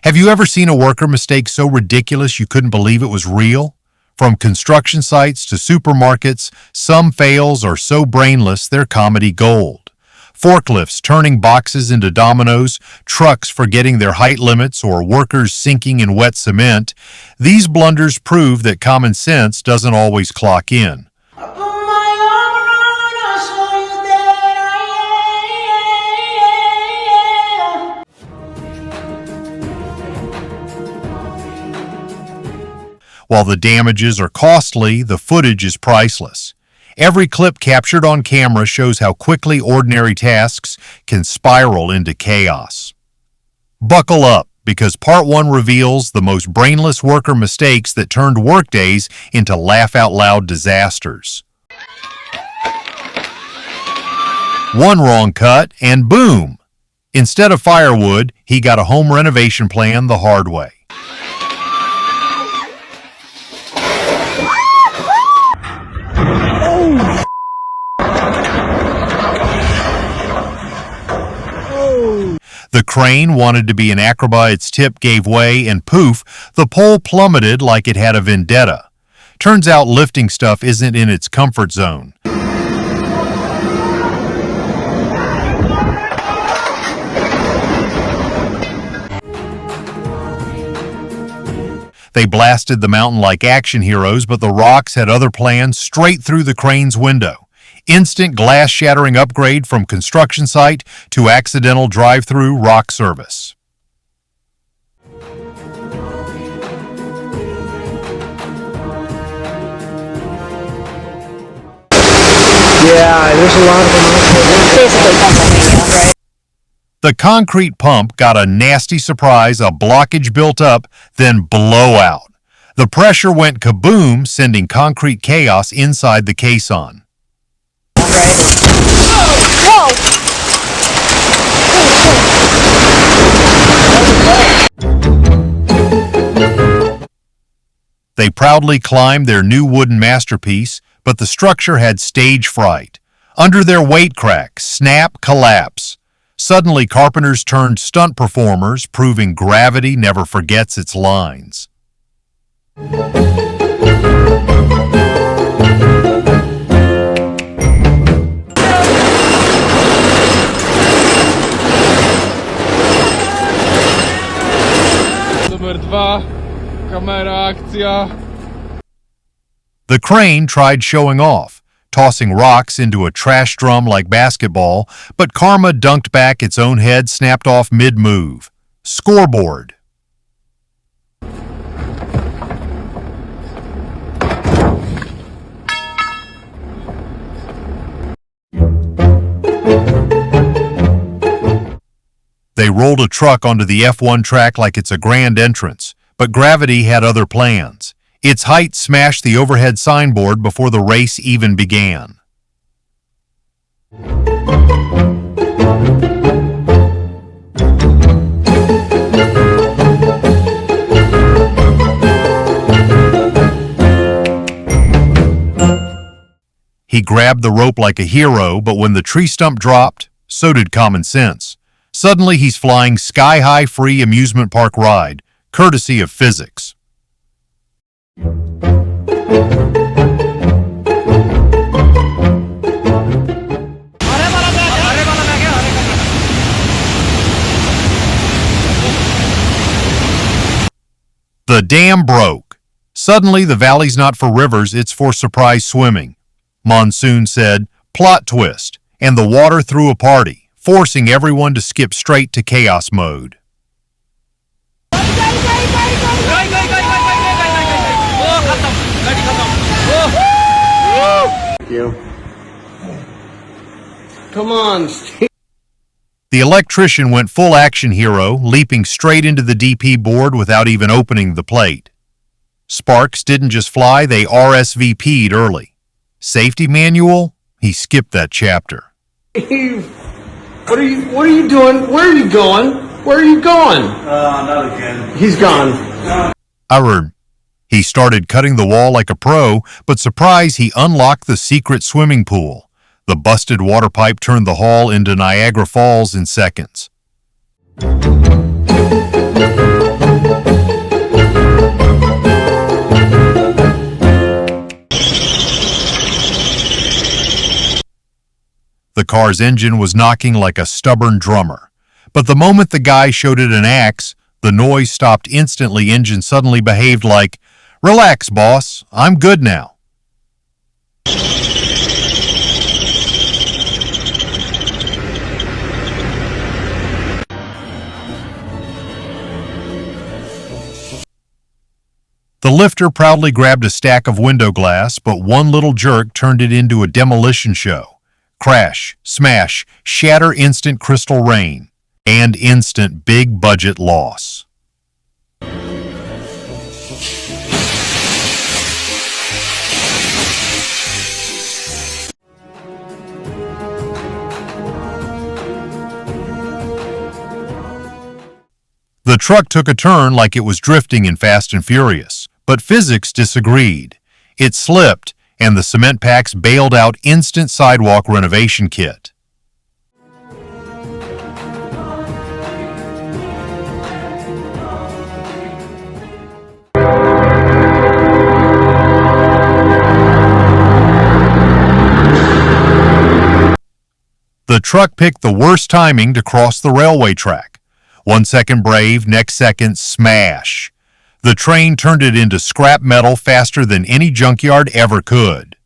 Have you ever seen a worker mistake so ridiculous you couldn't believe it was real? From construction sites to supermarkets, some fails are so brainless they're comedy gold. Forklifts turning boxes into dominoes, trucks forgetting their height limits, or workers sinking in wet cement. These blunders prove that common sense doesn't always clock in. While the damages are costly, the footage is priceless. Every clip captured on camera shows how quickly ordinary tasks can spiral into chaos. Buckle up, because Part 1 reveals the most brainless worker mistakes that turned workdays into laugh-out-loud disasters. One wrong cut, and boom! Instead of firewood, he got a home renovation plan the hard way. The crane wanted to be an acrobat, its tip gave way, and poof, the pole plummeted like it had a vendetta. Turns out lifting stuff isn't in its comfort zone. They blasted the mountain like action heroes, but the rocks had other plans straight through the crane's window. Instant glass-shattering upgrade from construction site to accidental drive-through rock service. Yeah, there's a lot of them out there. Basically Pennsylvania, right? The concrete pump got a nasty surprise, a blockage built up, then blowout. The pressure went kaboom, sending concrete chaos inside the caisson. They proudly climbed their new wooden masterpiece, but the structure had stage fright. Under their weight crack, snap, collapse. Suddenly, carpenters turned stunt performers, proving gravity never forgets its lines. Numer 2, kamera, akcja. The crane tried showing off, tossing rocks into a trash drum like basketball, but karma dunked back, its own head snapped off mid-move. Scoreboard. They rolled a truck onto the F1 track like it's a grand entrance, but gravity had other plans. Its height smashed the overhead signboard before the race even began. He grabbed the rope like a hero, but when the tree stump dropped, so did common sense. Suddenly he's flying sky-high free amusement park ride, courtesy of physics. The dam broke. Suddenly the valley's not for rivers, it's for surprise swimming. Monsoon said, plot twist, and the water threw a party, forcing everyone to skip straight to chaos mode. Come on, Steve. The electrician went full action hero, leaping straight into the DP board without even opening the plate. Sparks didn't just fly, they RSVP'd early. Safety manual? He skipped that chapter. Steve, What are you doing? Where are you going? Where are you going? Not again. He's gone. He started cutting the wall like a pro, but surprise, he unlocked the secret swimming pool. The busted water pipe turned the hall into Niagara Falls in seconds. The car's engine was knocking like a stubborn drummer. But the moment the guy showed it an axe, the noise stopped instantly. Engine suddenly behaved like, "Relax, boss. I'm good now." The lifter proudly grabbed a stack of window glass, but one little jerk turned it into a demolition show. Crash, smash, shatter, instant crystal rain, and instant big budget loss. The truck took a turn like it was drifting in Fast and Furious, but physics disagreed. It slipped, and the cement packs bailed out instant sidewalk renovation kit. The truck picked the worst timing to cross the railway track. 1 second brave, next second smash. The train turned it into scrap metal faster than any junkyard ever could.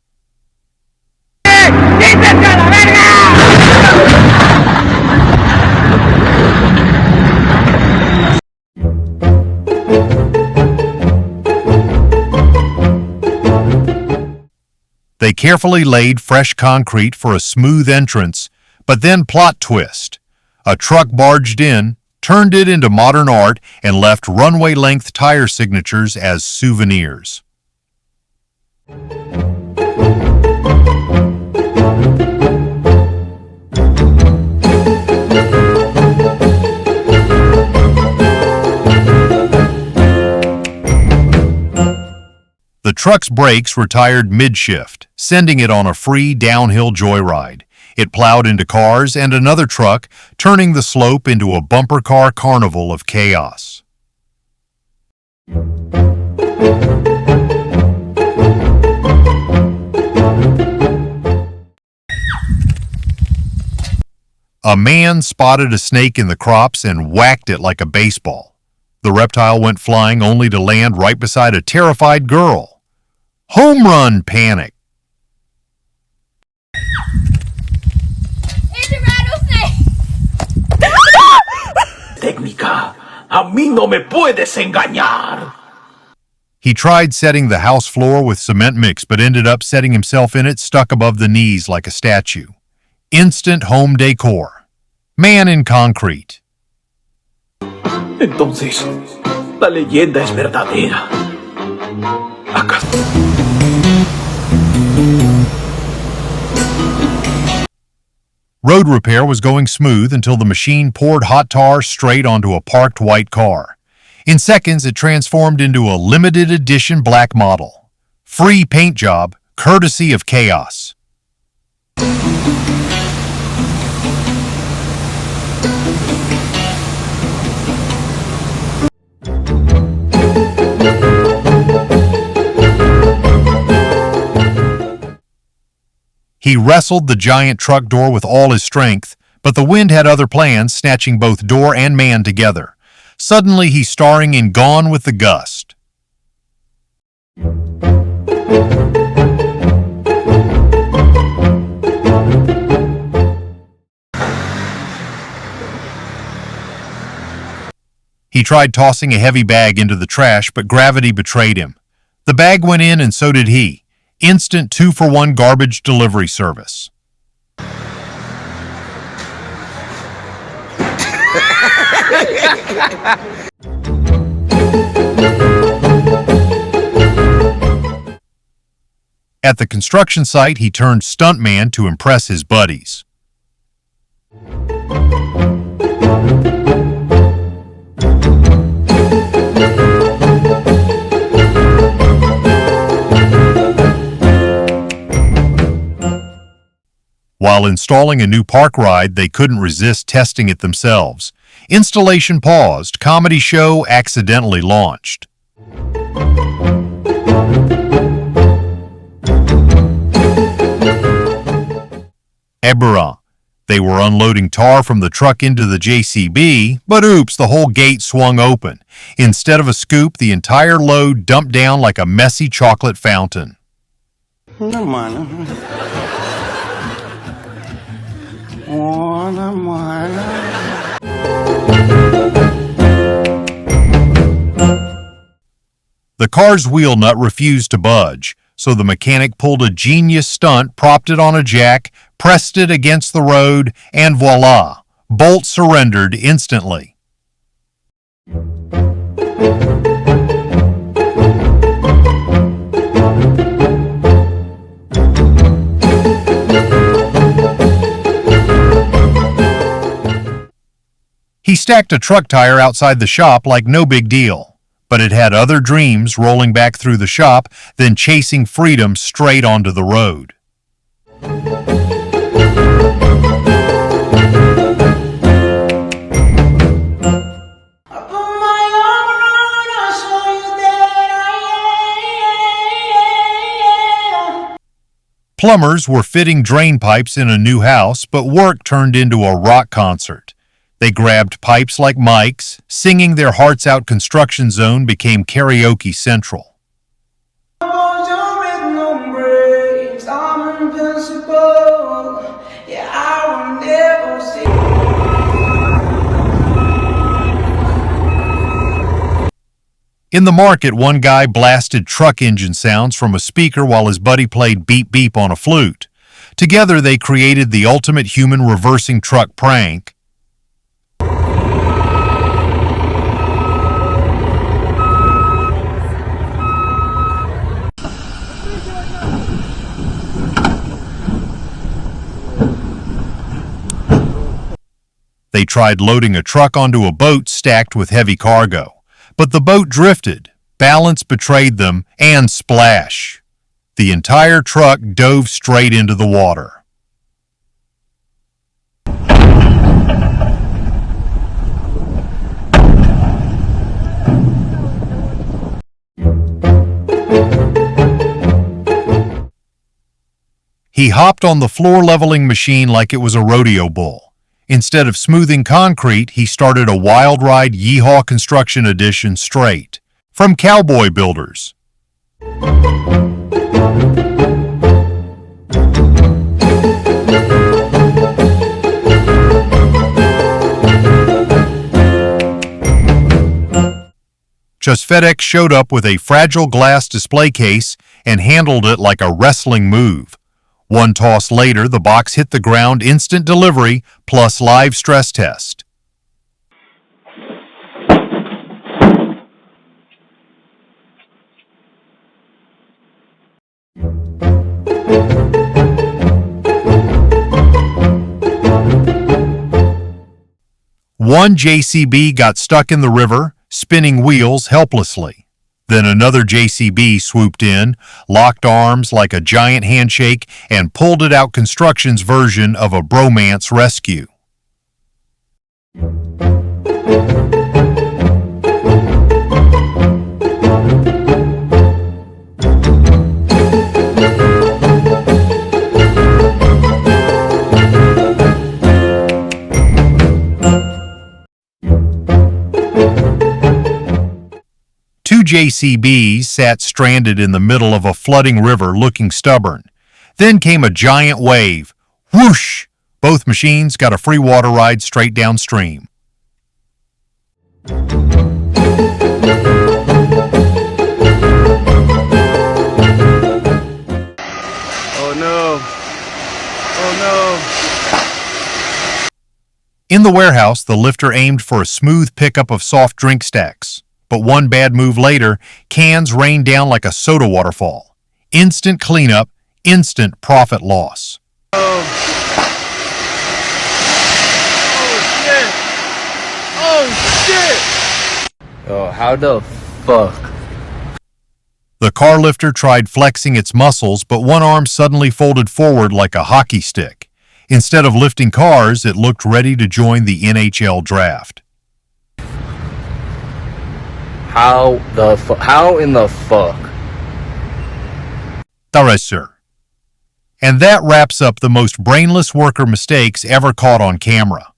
They carefully laid fresh concrete for a smooth entrance, but then plot twist. A truck barged in, turned it into modern art, and left runway-length tire signatures as souvenirs. The truck's brakes retired mid-shift, sending it on a free downhill joyride. It plowed into cars and another truck, turning the slope into a bumper car carnival of chaos. A man spotted a snake in the crops and whacked it like a baseball. The reptile went flying only to land right beside a terrified girl. Home run panic. Técnica. A mí no me puedes engañar. He tried setting the house floor with cement mix, but ended up setting himself in it stuck above the knees like a statue. Instant home decor. Man in concrete. Entonces, la leyenda es verdadera. ¿Acaso? Road repair was going smooth until the machine poured hot tar straight onto a parked white car. In seconds, it transformed into a limited edition black model. Free paint job, courtesy of chaos. He wrestled the giant truck door with all his strength, but the wind had other plans, snatching both door and man together. Suddenly, he's starring in Gone with the Gust. He tried tossing a heavy bag into the trash, but gravity betrayed him. The bag went in, and so did he. Instant 2-for-1 garbage delivery service. At the construction site, he turned stuntman to impress his buddies. While installing a new park ride, they couldn't resist testing it themselves. Installation paused, comedy show accidentally launched. Ebra. They were unloading tar from the truck into the JCB, but oops, the whole gate swung open. Instead of a scoop, the entire load dumped down like a messy chocolate fountain. Nормально. О, нормально. The car's wheel nut refused to budge, so the mechanic pulled a genius stunt, propped it on a jack, pressed it against the road, and voila! Bolt surrendered instantly. He stacked a truck tire outside the shop like no big deal, but it had other dreams rolling back through the shop than chasing freedom straight onto the road. Plumbers were fitting drain pipes in a new house, but work turned into a rock concert. They grabbed pipes like mics, singing their hearts out. Construction zone became karaoke central. In the market, one guy blasted truck engine sounds from a speaker while his buddy played beep beep on a flute. Together they created the ultimate human reversing truck prank. They tried loading a truck onto a boat stacked with heavy cargo, but the boat drifted, balance betrayed them, and splash! The entire truck dove straight into the water. He hopped on the floor leveling machine like it was a rodeo bull. Instead of smoothing concrete, he started a wild ride Yeehaw Construction Edition straight from Cowboy Builders. Just FedEx showed up with a fragile glass display case and handled it like a wrestling move. One toss later, the box hit the ground, instant delivery, plus live stress test. One JCB got stuck in the river, spinning wheels helplessly. Then another JCB swooped in, locked arms like a giant handshake, and pulled it out. Construction's version of a bromance rescue. Two JCBs sat stranded in the middle of a flooding river looking stubborn. Then came a giant wave. Whoosh! Both machines got a free water ride straight downstream. Oh no. Oh no. In the warehouse, the lifter aimed for a smooth pickup of soft drink stacks. But one bad move later, cans rained down like a soda waterfall. Instant cleanup, instant profit loss. Oh Yo, how the fuck? The car lifter tried flexing its muscles, but one arm suddenly folded forward like a hockey stick. Instead of lifting cars, it looked ready to join the NHL draft. How in the fuck? Tara, sir. And that wraps up the most brainless worker mistakes ever caught on camera.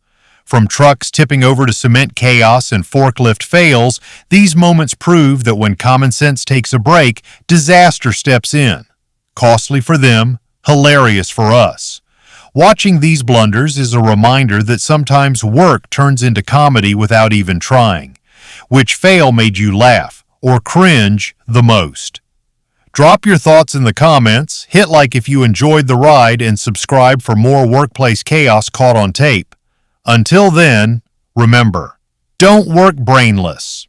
From trucks tipping over to cement chaos and forklift fails, these moments prove that when common sense takes a break, disaster steps in. Costly for them, hilarious for us. Watching these blunders is a reminder that sometimes work turns into comedy without even trying. Which fail made you laugh or cringe the most? Drop your thoughts in the comments, hit like if you enjoyed the ride, and subscribe for more workplace chaos caught on tape. Until then, remember, don't work brainless.